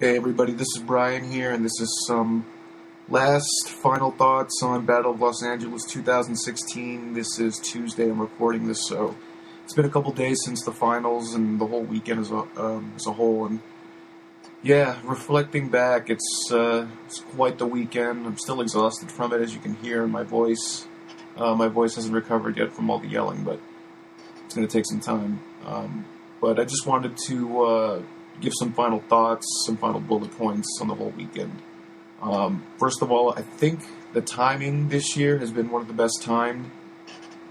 Hey everybody, this is Brian here, and this is some last final thoughts on Battle of Los Angeles 2016. This is Tuesday, I'm recording this, so it's been a couple days since the finals and the whole weekend as a whole, and yeah, reflecting back, it's quite the weekend. I'm still exhausted from it, as you can hear in my voice. My voice hasn't recovered yet from all the yelling, but it's going to take some time. But I just wanted to give some final thoughts, some final bullet points on the whole weekend. First of all, I think the timing this year has been one of the best timed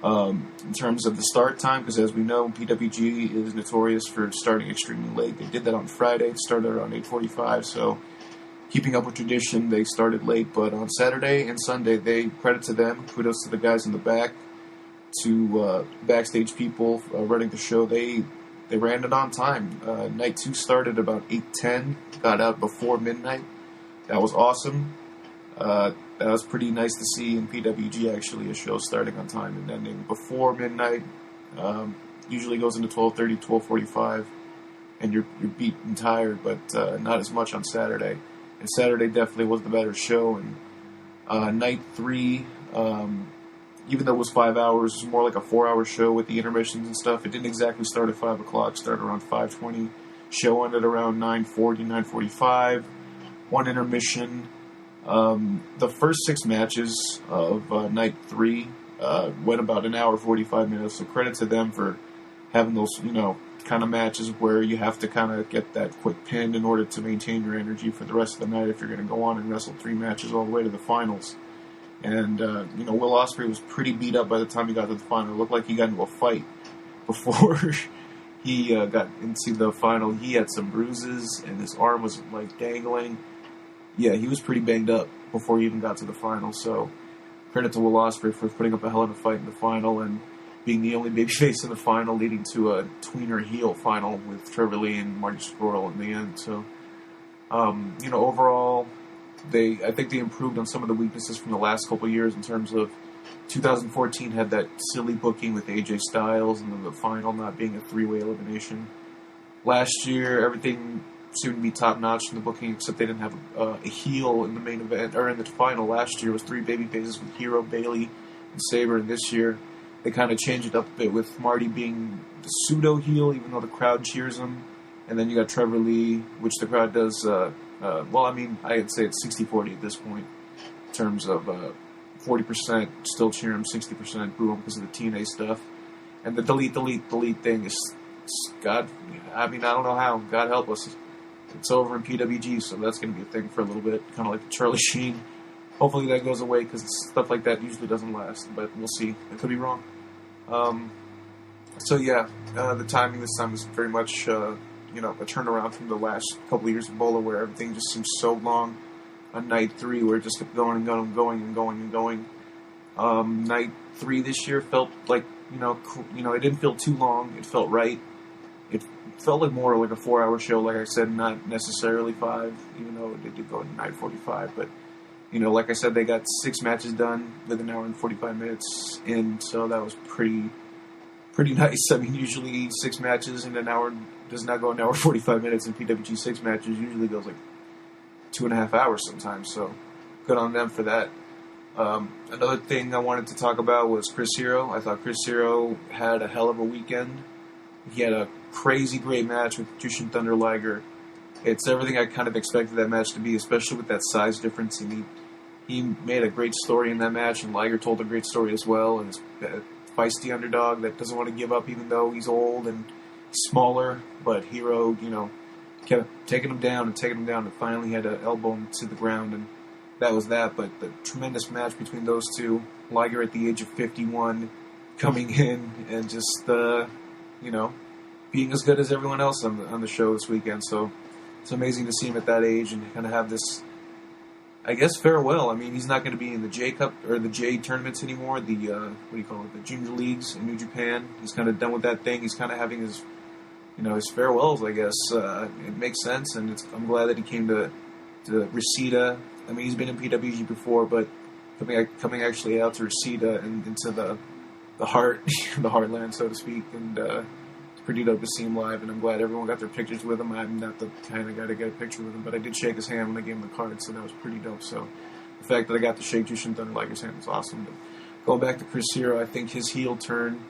in terms of the start time, because as we know, PWG is notorious for starting extremely late. They did that on Friday, it started around 8:45, so keeping up with tradition, they started late. But on Saturday and Sunday, credit to them, kudos to the guys in the back, to backstage people running the show. They ran it on time. Night 2 started about 8:10, got out before midnight. That was awesome. That was pretty nice to see in PWG, actually, a show starting on time and ending before midnight. Usually goes into 12:30, 12:45, and you're beat and tired, but not as much on Saturday. And Saturday definitely was the better show. And night 3, even though it was 5 hours, it was more like a 4-hour show with the intermissions and stuff. It didn't exactly start at 5 o'clock, started around 5:20. Show ended around 9:40, 9:45. One intermission. The first 6 matches of night 3 went about an hour, 45 minutes, so credit to them for having those, kind of matches where you have to kind of get that quick pin in order to maintain your energy for the rest of the night if you're going to go on and wrestle 3 matches all the way to the finals. And, Will Ospreay was pretty beat up by the time he got to the final. It looked like he got into a fight before he got into the final. He had some bruises, and his arm was, dangling. Yeah, he was pretty banged up before he even got to the final. So, credit to Will Ospreay for putting up a hell of a fight in the final and being the only babyface in the final, leading to a tweener heel final with Trevor Lee and Marty Scurll in the end. So, overall, I think they improved on some of the weaknesses from the last couple of years in terms of 2014 had that silly booking with AJ Styles and then the final not being a 3-way elimination. Last year, everything seemed to be top-notch in the booking, except they didn't have a heel in the main event, or in the final. Last year was 3 babyfaces with Hero, Bailey, and Sabre, and this year they kind of changed it up a bit with Marty being the pseudo-heel, even though the crowd cheers him, and then you got Trevor Lee, which the crowd does... I'd say it's 60-40 at this point in terms of 40% still cheer him, 60% boo him because of the TNA stuff. And the delete thing is, God, I don't know how. God help us. It's over in PWG, so that's going to be a thing for a little bit, kind of like the Charlie Sheen. Hopefully that goes away because stuff like that usually doesn't last, but we'll see. I could be wrong. The timing this time is very much... a turnaround from the last couple of years of Bola where everything just seems so long. On night 3 where it just kept going and going and going and going. Night 3 this year felt like, it didn't feel too long. It felt right. It felt like more like a 4-hour show, like I said, not necessarily 5, even though it did go to 9:45. But, like I said, they got 6 matches done with an hour and 45 minutes in, so that was pretty nice. I mean, usually 6 matches in an hour does not go an hour 45 minutes. In PWG, 6 matches usually goes 2.5 hours sometimes. So good on them for that. Another thing I wanted to talk about was Chris Hero. I thought Chris Hero had a hell of a weekend. He had a crazy great match with Jushin Thunder Liger. It's everything I kind of expected that match to be, especially with that size difference. And he made a great story in that match, and Liger told a great story as well. And it's a feisty underdog that doesn't want to give up even though he's old and smaller, but Hero, kept taking him down, and finally had to elbow him to the ground, and that was that. But the tremendous match between those two, Liger at the age of 51, coming in and just, being as good as everyone else on the show this weekend. So it's amazing to see him at that age and kind of have this, I guess, farewell. I mean, he's not going to be in the J Cup or the J tournaments anymore, the junior leagues in New Japan. He's kind of done with that thing. He's kind of having his farewells, I guess. It makes sense, and I'm glad that he came to Reseda. I mean, he's been in PWG before, but coming actually out to Reseda and into the heartland, so to speak, and pretty dope to see him live, and I'm glad everyone got their pictures with him. I'm not the kind of guy to get a picture with him, but I did shake his hand when I gave him the card, so that was pretty dope. So the fact that I got to shake Jushin Thunder Liger's hand was awesome. But going back to Chris Hero, I think his heel turn,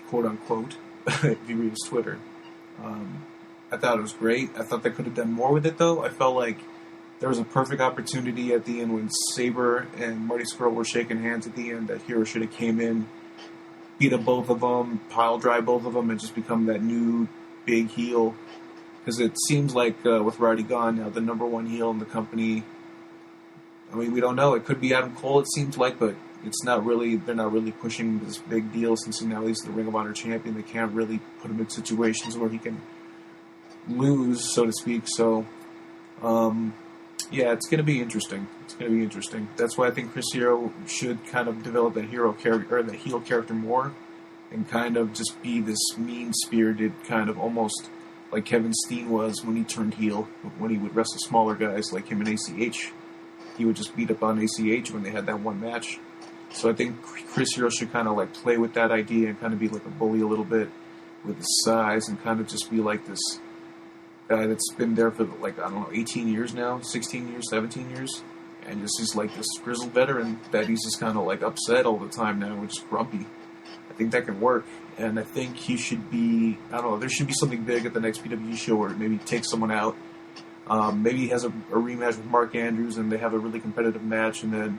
quote unquote, if you read his Twitter, I thought it was great. I thought they could have done more with it, though. I felt like there was a perfect opportunity at the end when Sabre and Marty Scurll were shaking hands at the end that Hero should have came in, beat up both of them, pile drive both of them, and just become that new big heel. Because it seems like with Roddy gone now, the number one heel in the company, I mean, we don't know. It could be Adam Cole, it seems like, but it's not really. They're not really pushing this big deal since now he's the Ring of Honor champion. They can't really put him in situations where he can lose, so to speak. So, yeah, it's going to be interesting. It's going to be interesting. That's why I think Chris Hero should kind of develop that hero character, or the heel character more, and kind of just be this mean-spirited kind of almost like Kevin Steen was when he turned heel, when he would wrestle smaller guys like him in ACH. He would just beat up on ACH when they had that one match. So I think Chris Hero should kind of like play with that idea and kind of be like a bully a little bit with his size and kind of just be like this guy that's been there for, like, I don't know, 18 years now, 16 years, 17 years, and just is like this grizzled veteran that he's just kind of like upset all the time now, which is grumpy. I think that can work, and I think he should be, I don't know, there should be something big at the next PWG show where maybe take someone out. Maybe he has a rematch with Mark Andrews and they have a really competitive match, and then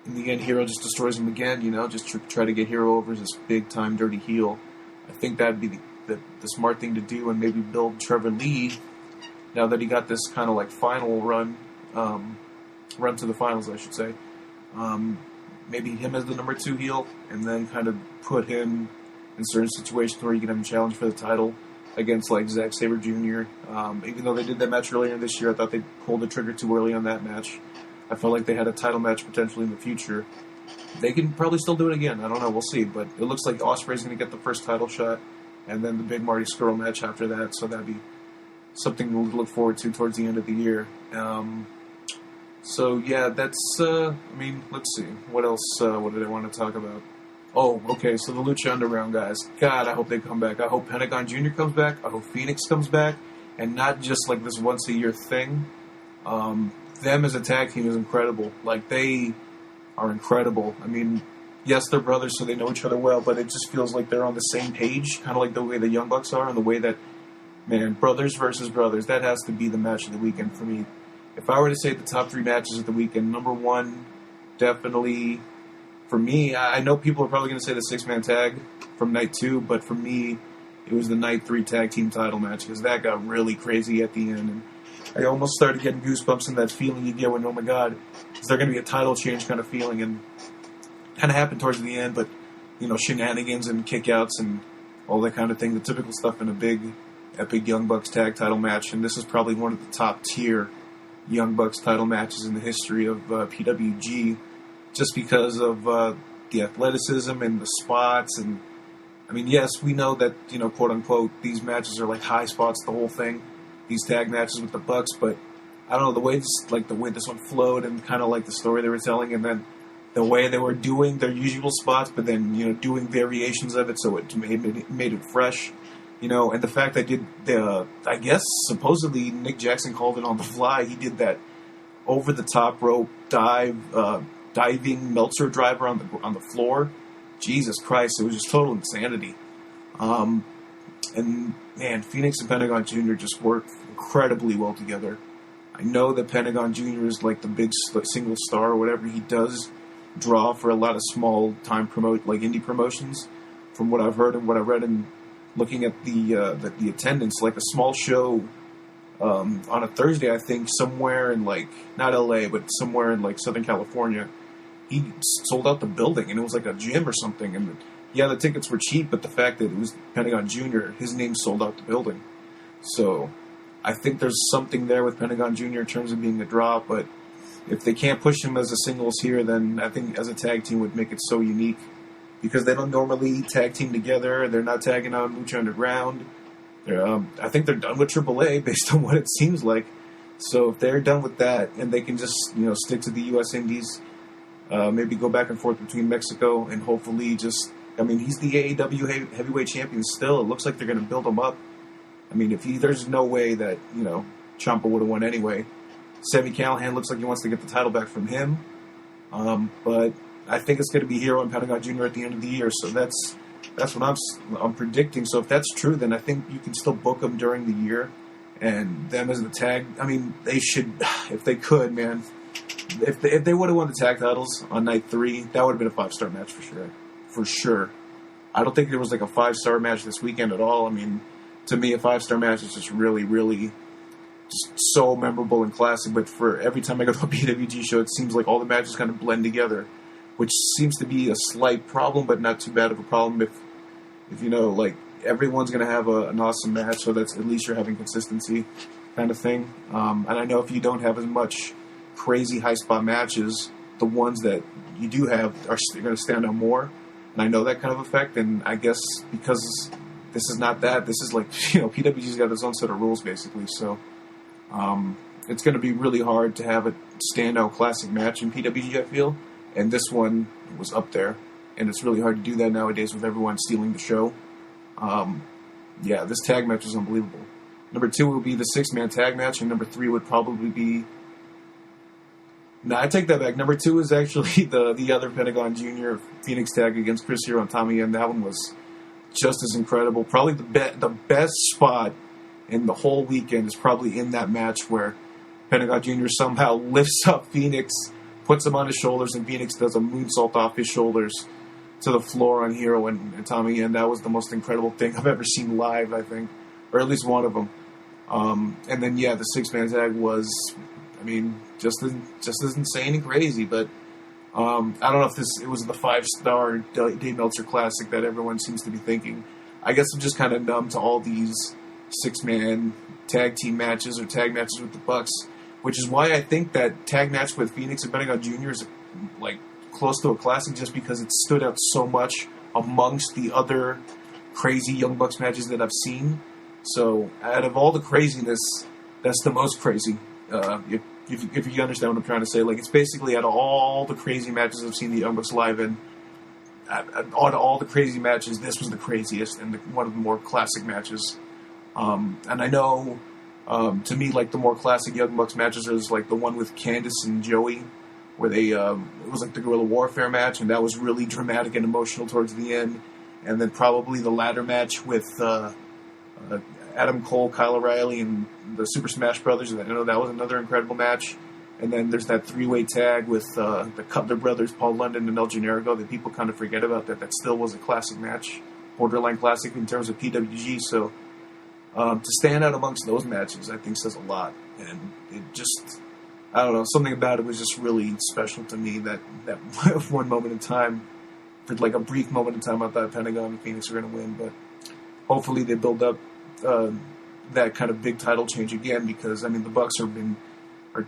in the end Hero just destroys him again, you know, just try to get Hero over as this big-time dirty heel. I think that'd be the smart thing to do, and maybe build Trevor Lee now that he got this kind of like final run to the finals, I should say. Maybe him as the number 2 heel, and then kind of put him in certain situations where you can have him challenge for the title against like Zack Sabre Jr. Even though they did that match earlier this year, I thought they pulled the trigger too early on that match. I felt like they had a title match potentially in the future. They can probably still do it again. I don't know. We'll see. But it looks like Ospreay's going to get the first title shot, and then the big Marty Scurll match after that. So that'd be something to look forward to towards the end of the year. So yeah, that's. I mean, let's see. What else? What did I want to talk about? Oh, okay. So the Lucha Underground guys. God, I hope they come back. I hope Pentagon Jr. comes back. I hope Phoenix comes back, and not just like this once a year thing. Them as a tag team is incredible. Like, they are incredible. I mean, yes, they're brothers, so they know each other well, but it just feels like they're on the same page, kind of like the way the Young Bucks are, and the way that, man, brothers versus brothers, that has to be the match of the weekend for me. If I were to say the top 3 matches of the weekend, number 1, definitely, for me, I know people are probably going to say the 6-man tag from night 2, but for me, it was the night 3 tag team title match, because that got really crazy at the end, and I almost started getting goosebumps in that feeling you get when, oh my god, is there going to be a title change kind of feeling, and kind of happened towards the end, but, you know, shenanigans and kickouts and all that kind of thing, the typical stuff in a big, epic Young Bucks tag title match, and this is probably one of the top tier Young Bucks title matches in the history of PWG, just because of the athleticism and the spots, and, I mean, yes, we know that, you know, quote-unquote, these matches are like high spots, the whole thing, these tag matches with the Bucks, but I don't know, the way this one flowed and kind of like the story they were telling, and then the way they were doing their usual spots, but then, you know, doing variations of it, so it made it fresh, you know, and the fact that I guess, supposedly, Nick Jackson called it on the fly. He did that over-the-top rope diving Meltzer driver on the floor. Jesus Christ, it was just total insanity. And, man, Phoenix and Pentagon Jr. just work incredibly well together. I know that Pentagon Jr. is like the big single star or whatever. He does draw for a lot of small-time indie promotions, from what I've heard and what I've read, and looking at the attendance, like a small show on a Thursday, I think, somewhere in, like, not LA, but somewhere in, like, Southern California, he sold out the building, and it was like a gym or something, and yeah, the tickets were cheap, but the fact that it was Pentagon Jr., his name sold out the building. So I think there's something there with Pentagon Jr. in terms of being a draw, but if they can't push him as a singles here, then I think as a tag team would make it so unique, because they don't normally tag team together. They're not tagging on Lucha Underground. I think they're done with AAA based on what it seems like. So if they're done with that and they can just, you know, stick to the U.S. Indies, maybe go back and forth between Mexico and hopefully just I mean, he's the AEW heavyweight champion still. It looks like they're going to build him up. I mean, there's no way that, Ciampa would have won anyway. Sami Callihan looks like he wants to get the title back from him. But I think it's going to be Hero and Pentagon Jr. at the end of the year. So that's what I'm predicting. So if that's true, then I think you can still book them during the year. And them as the tag, I mean, they should, if they could, man. If they would have won the tag titles on night 3, that would have been a 5-star match for sure. For sure. I don't think there was like a 5-star match this weekend at all. I mean, to me, a 5-star match is just really, really just so memorable and classic. But for every time I go to a PWG show, it seems like all the matches kind of blend together, which seems to be a slight problem, but not too bad of a problem if like everyone's going to have an awesome match, so that's at least you're having consistency kind of thing. And I know if you don't have as much crazy high spot matches, the ones that you do have are going to stand out more. And I know that kind of effect, and I guess because this is not that, this is like, PWG's got its own set of rules basically, so it's going to be really hard to have a standout classic match in PWG, I feel, and this one was up there, and it's really hard to do that nowadays with everyone stealing the show. This tag match is unbelievable. Number 2 would be the 6-man tag match, and number 3 would probably be... No, I take that back. Number 2 is actually the other Pentagon Jr. Phoenix tag against Chris Hero and Tommy, and that one was just as incredible. Probably the best spot in the whole weekend is probably in that match where Pentagon Jr. somehow lifts up Phoenix, puts him on his shoulders, and Phoenix does a moonsault off his shoulders to the floor on Hero and Tommy, and that was the most incredible thing I've ever seen live, I think, or at least one of them. And then, the 6-man tag was, I mean, just as insane and crazy, but I don't know if it was the 5-star Dave Meltzer Classic that everyone seems to be thinking. I guess I'm just kind of numb to all these 6-man tag team matches or tag matches with the Bucks, which is why I think that tag match with Phoenix and Pentagon Jr. is like close to a classic, just because it stood out so much amongst the other crazy Young Bucks matches that I've seen. So out of all the craziness, that's the most crazy. If you understand what I'm trying to say, like, it's basically out of all the crazy matches I've seen the Young Bucks live in, out of all the crazy matches, this was the craziest and one of the more classic matches. And I know, to me, like, the more classic Young Bucks matches is like the one with Candice and Joey, where they it was like the guerrilla warfare match, and that was really dramatic and emotional towards the end. And then probably the ladder match with Adam Cole, Kyle O'Reilly, and the Super Smash Brothers. I know that was another incredible match. And then there's that 3-way tag with the Cutler brothers, Paul London and El Generico, that people kind of forget about. That still was a classic match, borderline classic in terms of PWG. So to stand out amongst those matches, I think says a lot. And it just, I don't know, something about it was just really special to me. That one moment in time, for like a brief moment in time, I thought Pentagon and Phoenix were going to win, but hopefully they build up that kind of big title change again, because I mean the Bucks are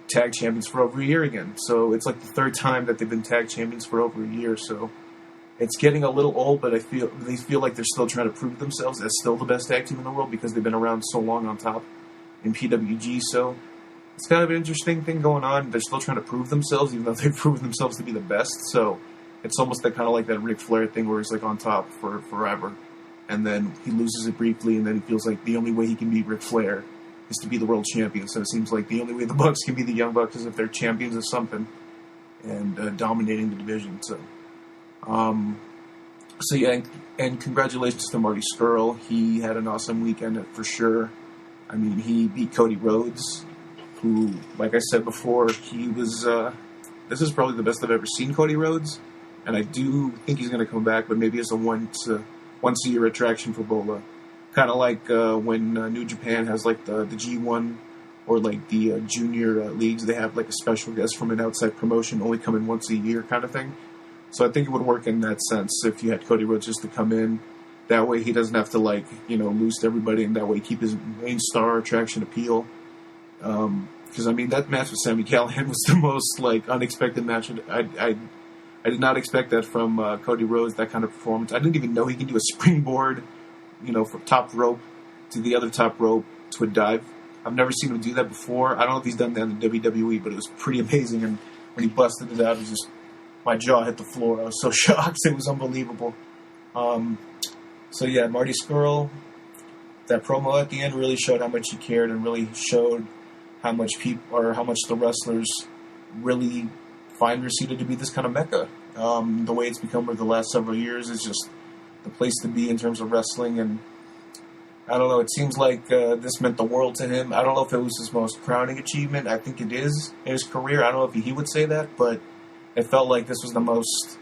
tag champions for over a year again. So it's like the 3rd time that they've been tag champions for over a year. So it's getting a little old, but they feel like they're still trying to prove themselves as still the best tag team in the world, because they've been around so long on top in PWG. So it's kind of an interesting thing going on. They're still trying to prove themselves, even though they've proven themselves to be the best. So it's almost that kind of like that Ric Flair thing where he's like on top for forever. And then he loses it briefly, and then he feels like the only way he can beat Ric Flair is to be the world champion. So it seems like the only way the Bucks can be the Young Bucks is if they're champions of something and dominating the division. So, and congratulations to Marty Scurll. He had an awesome weekend for sure. I mean, he beat Cody Rhodes, who, like I said before, he was. This is probably the best I've ever seen Cody Rhodes, and I do think he's going to come back, but maybe as a once-a-year attraction for Bola. Kind of like when New Japan has like the G1 or like the junior leagues, they have like a special guest from an outside promotion only coming once a year kind of thing. So I think it would work in that sense if you had Cody Rhodes just to come in. That way he doesn't have to lose to everybody, and that way keep his main star attraction appeal. Because I mean that match with Sami Callihan was the most unexpected match. I did not expect that from Cody Rhodes, that kind of performance. I didn't even know he can do a springboard, from top rope to the other top rope to a dive. I've never seen him do that before. I don't know if he's done that in the WWE, but it was pretty amazing. And when he busted it out, it was just, my jaw hit the floor. I was so shocked. It was unbelievable. So yeah, Marty Scurll, that promo at the end really showed how much he cared and really showed how much the wrestlers really find Reseda to be this kind of mecca. The way it's become over the last several years is just the place to be in terms of wrestling, and I don't know, it seems like this meant the world to him. I don't know if it was his most crowning achievement. I think it is in his career. I don't know if he would say that, but it felt like this was the most,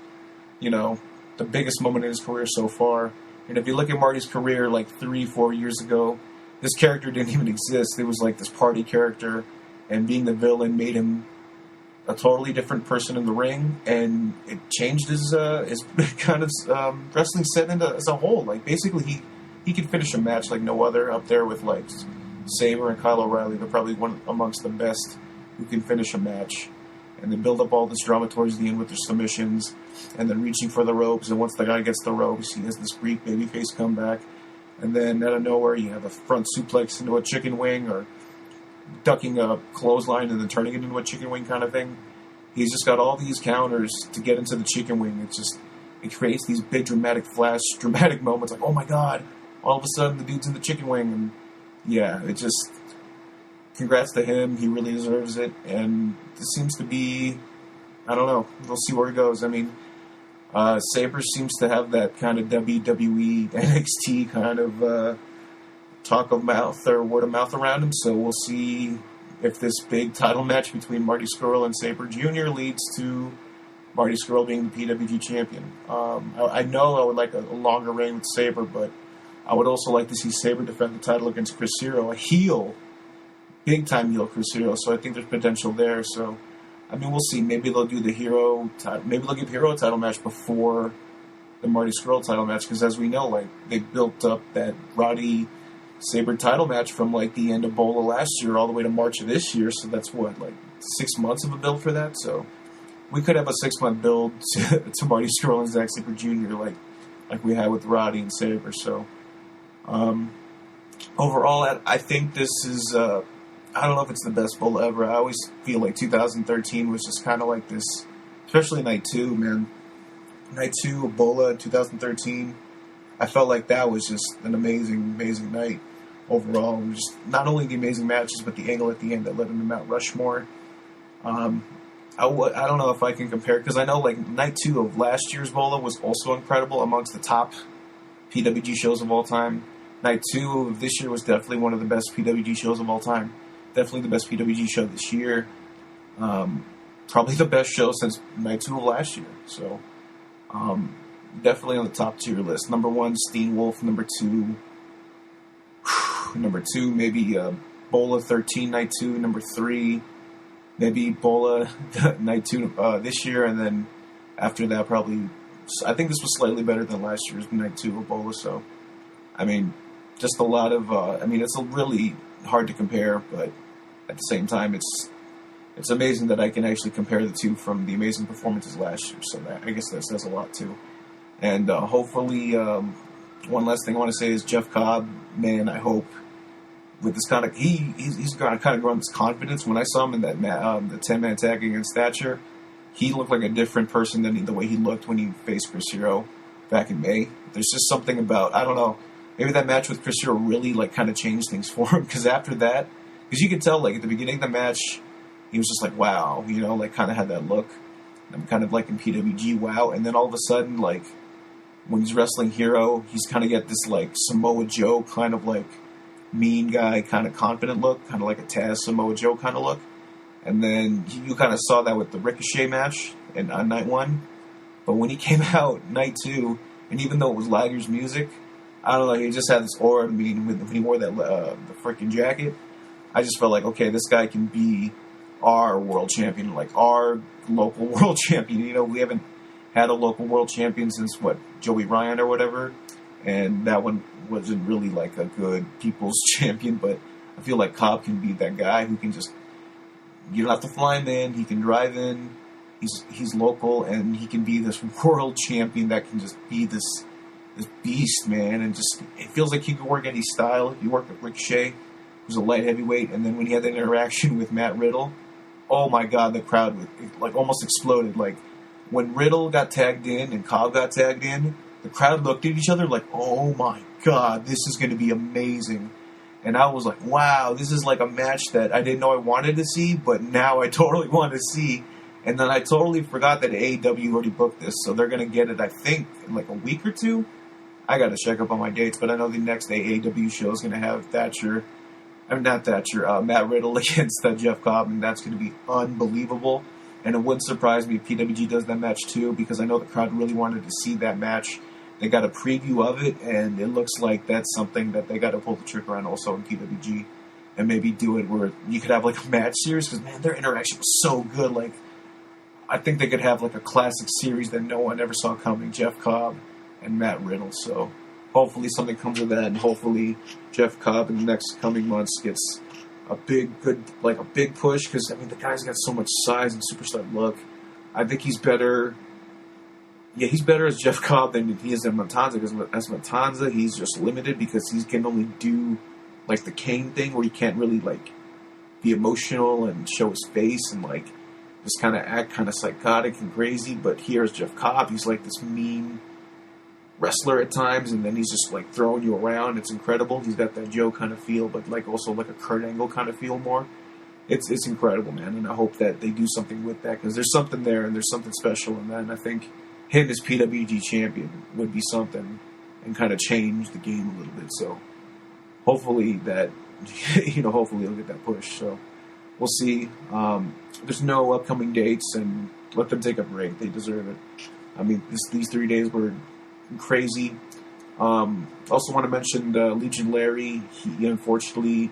the biggest moment in his career so far. And if you look at Marty's career like 3-4 years ago, this character didn't even exist. It was like this party character, and being the villain made him a totally different person in the ring, and it changed his kind of wrestling set as a whole. Like, basically, he could finish a match like no other, up there with like Sabre and Kyle O'Reilly. They're probably one amongst the best who can finish a match. And they build up all this drama towards the end with their submissions, and then reaching for the ropes. And once the guy gets the ropes, he has this Greek babyface comeback. And then out of nowhere, you have a front suplex into a chicken wing, or ducking a clothesline and then turning it into a chicken wing kind of thing. He's just got all these counters to get into the chicken wing. It creates these big dramatic moments, like, oh my god, all of a sudden the dude's in the chicken wing. And yeah, congrats to him. He really deserves it. And this seems to be, I don't know, we'll see where it goes. I mean, Sabre seems to have that kind of WWE NXT kind of talk of mouth or word of mouth around him. So we'll see if this big title match between Marty Scurll and Sabre Jr. leads to Marty Scurll being the PWG champion. I know I would like a longer reign with Sabre, but I would also like to see Sabre defend the title against Chris Hero, a heel, big-time heel Chris Hero. So I think there's potential there. So, I mean, we'll see. Maybe they'll do the Hero title. Maybe they'll give Hero a title match before the Marty Scurll title match, because as we know, like, they built up that Roddy Sabre title match from like the end of BOLA last year all the way to March of this year. So that's what, like 6 months of a build for that. So we could have a 6-month build to Marty Scurll and Zack Sabre Jr. like we had with Roddy and Sabre. So overall, I think this is I don't know if it's the best BOLA ever. I always feel like 2013 was just kind of like this, especially night 2, man. Night 2 of BOLA in 2013. I felt like that was just an amazing, amazing night overall. Just not only the amazing matches, but the angle at the end that led him to Mount Rushmore. I don't know if I can compare, because I know like night 2 of last year's BOLA was also incredible, amongst the top PWG shows of all time. Night 2 of this year was definitely one of the best PWG shows of all time. Definitely the best PWG show this year. Probably the best show since night 2 of last year. So, definitely on the top tier list. Number 1, Steen Wolf. Number 2, maybe BOLA 13 night 2. Number 3, maybe BOLA night 2 this year, and then after that, probably, I think this was slightly better than last year's night 2 of BOLA. So, I mean, just a lot of, it's a really hard to compare, but at the same time, it's amazing that I can actually compare the two from the amazing performances last year. So I guess that says a lot too. And hopefully, one last thing I want to say is Jeff Cobb, man, I hope with this kind of, he's got to kind of grow this confidence. When I saw him in that the 10-man tag against Thatcher, he looked like a different person than the way he looked when he faced Chris Hero back in May. There's just something about, I don't know, maybe that match with Chris Hero really like kind of changed things for him, because after that, because you could tell like at the beginning of the match, he was just like, wow, like kind of had that look. I'm kind of like in PWG, wow. And then all of a sudden, like, when he's wrestling Hero, he's kind of got this, like, Samoa Joe kind of, like, mean guy, kind of confident look, kind of like a Taz Samoa Joe kind of look. And then you kind of saw that with the Ricochet match on night 1. But when he came out night 2, and even though it was Liger's music, I don't know, he just had this aura to me when he wore that the freaking jacket. I just felt like, okay, this guy can be our world champion, like our local world champion. We haven't had a local world champion since, Joey Ryan or whatever, and that one wasn't really like a good people's champion, but I feel like Cobb can be that guy who can just, you don't have to fly him in, he can drive in, he's local, and he can be this world champion that can just be this beast, man, and just, it feels like he could work any style. He worked with Ricochet, who's a light heavyweight, and then when he had that interaction with Matt Riddle, oh my god, the crowd like almost exploded. Like when Riddle got tagged in and Cobb got tagged in, the crowd looked at each other like, oh my God, this is going to be amazing. And I was like, wow, this is like a match that I didn't know I wanted to see, but now I totally want to see. And then I totally forgot that AEW already booked this, so they're going to get it, I think, in like a week or two. I got to check up on my dates, but I know the next AEW show is going to have Matt Riddle against Jeff Cobb, and that's going to be unbelievable. And it wouldn't surprise me if PWG does that match too, because I know the crowd really wanted to see that match. They got a preview of it, and it looks like that's something that they got to pull the trigger on also in PWG, and maybe do it where you could have like a match series, because man, their interaction was so good. Like, I think they could have like a classic series that no one ever saw coming, Jeff Cobb and Matt Riddle. So hopefully something comes of that, and hopefully Jeff Cobb in the next coming months gets a big push, because I mean the guy's got so much size and superstar look. I think he's better. Yeah, he's better as Jeff Cobb than he is as Matanza, because as Matanza, he's just limited because he can only do like the Kane thing where he can't really like be emotional and show his face and like just kind of act kind of psychotic and crazy. But here as Jeff Cobb, he's like this mean wrestler at times, and then he's just like throwing you around. It's incredible. He's got that Joe kind of feel, but like also like a Kurt Angle kind of feel more. It's incredible, man, and I hope that they do something with that, because there's something there and there's something special in that, and I think him as PWG champion would be something and kind of change the game a little bit. So hopefully that, hopefully he'll get that push. So we'll see. There's no upcoming dates, and let them take a break. They deserve it. I mean, these 3 days were crazy. Also want to mention Legion Larry. He unfortunately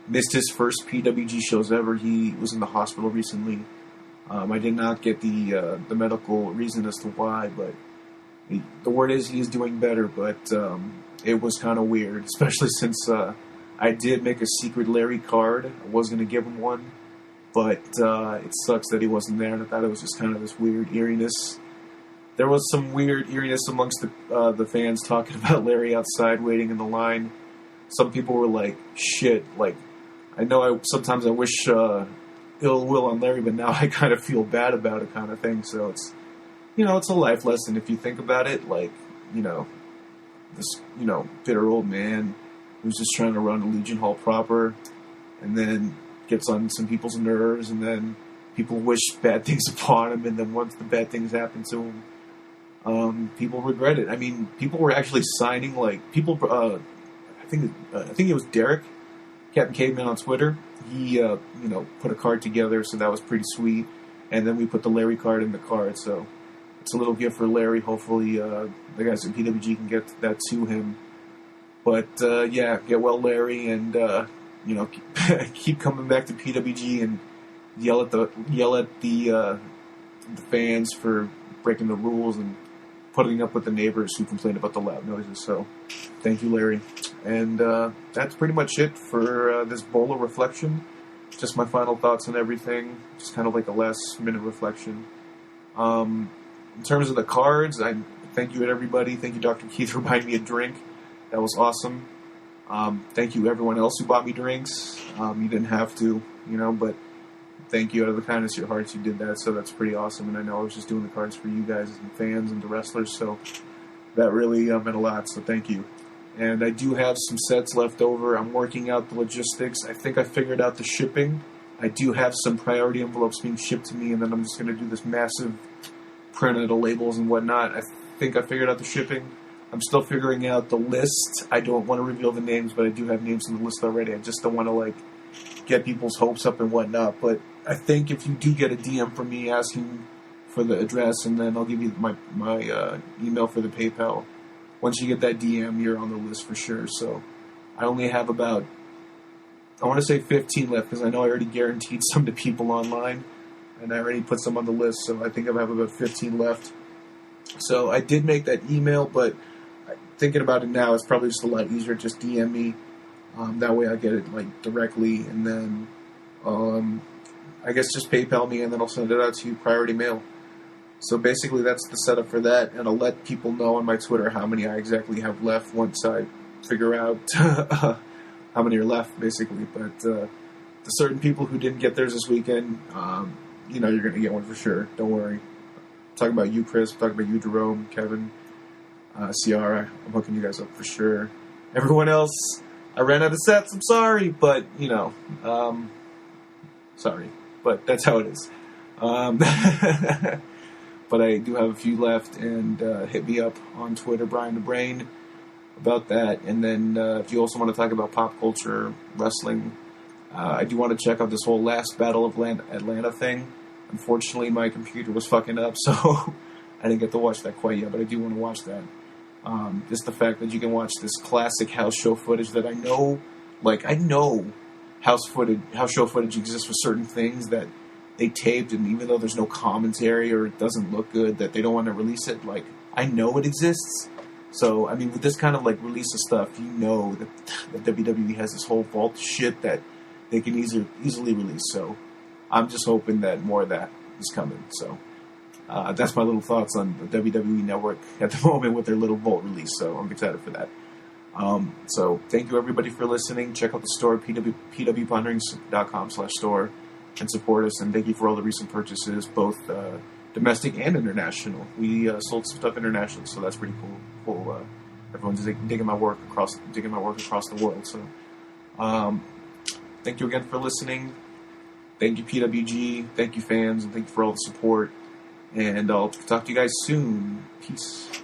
missed his first PWG shows ever. He was in the hospital recently. I did not get the medical reason as to why, but the word is he is doing better. But it was kind of weird, especially since I did make a secret Larry card. I was going to give him one, but it sucks that he wasn't there, and I thought it was just kind of this weird eeriness. There was some weird eeriness amongst the fans talking about Larry outside waiting in the line. Some people were like, shit, like, I know sometimes I wish ill will on Larry, but now I kind of feel bad about it kind of thing. So it's, it's a life lesson if you think about it. Like, this, bitter old man who's just trying to run a Legion Hall proper, and then gets on some people's nerves, and then people wish bad things upon him, and then once the bad things happen to him, people regret it. I mean, people were actually signing, like, people, I think it was Derek, Captain Caveman on Twitter. He, put a card together, so that was pretty sweet. And then we put the Larry card in the card, so it's a little gift for Larry. Hopefully, the guys at PWG can get that to him. But, get well, Larry, and, keep coming back to PWG and yell at the fans for breaking the rules and putting up with the neighbors who complain about the loud noises. So, thank you, Larry. And that's pretty much it for this Bola reflection. Just my final thoughts on everything. Just kind of like a last-minute reflection. In terms of the cards, I thank you, everybody. Thank you, Dr. Keith, for buying me a drink. That was awesome. Thank you, everyone else who bought me drinks. You didn't have to, but thank you out of the kindness of your hearts. You did that, so that's pretty awesome. And I know I was just doing the cards for you guys and fans and the wrestlers, so that really meant a lot, so thank you. And I do have some sets left over. I'm working out the logistics. I think I figured out the shipping. I do have some priority envelopes being shipped to me, and then I'm just going to do this massive print of the labels and whatnot. I think I figured out the shipping. I'm still figuring out the list. I don't want to reveal the names, but I do have names on the list already. I just don't want to, get people's hopes up and whatnot. But I think if you do get a DM from me asking for the address, and then I'll give you my email for the PayPal. Once you get that DM, you're on the list for sure. So I only have about, I want to say 15 left, because I know I already guaranteed some to people online, and I already put some on the list, so I think I have about 15 left. So I did make that email, but thinking about it now, it's probably just a lot easier. Just DM me. That way I get it directly, and then I guess just PayPal me, and then I'll send it out to you priority mail. So basically that's the setup for that, and I'll let people know on my Twitter how many I exactly have left once I figure out how many are left, basically. But the certain people who didn't get theirs this weekend, you're going to get one for sure. Don't worry. I'm talking about you, Chris. I'm talking about you, Jerome, Kevin. CR, I'm hooking you guys up for sure. Everyone else, I ran out of sets. I'm sorry, but sorry, but that's how it is. But I do have a few left, and hit me up on Twitter, Brian the Brain, about that. And then if you also want to talk about pop culture, wrestling, I do want to check out this whole last Battle of Atlanta thing. Unfortunately, my computer was fucking up, so I didn't get to watch that quite yet, but I do want to watch that. Just the fact that you can watch this classic house show footage that I know house show footage exists for certain things that they taped, and even though there's no commentary or it doesn't look good, that they don't want to release it. Like, I know it exists. So, I mean, with this kind of like release of stuff, you know that WWE has this whole vault of shit that they can easily release. So, I'm just hoping that more of that is coming. So, that's my little thoughts on the WWE Network at the moment with their little vault release. So, I'm excited for that. So, thank you everybody for listening. Check out the store, pwponderings.com/store, and support us. And thank you for all the recent purchases, both domestic and international. We sold some stuff internationally, so that's pretty cool. Everyone's digging my work across the world. So, thank you again for listening. Thank you, PWG. Thank you, fans, and thank you for all the support. And I'll talk to you guys soon. Peace.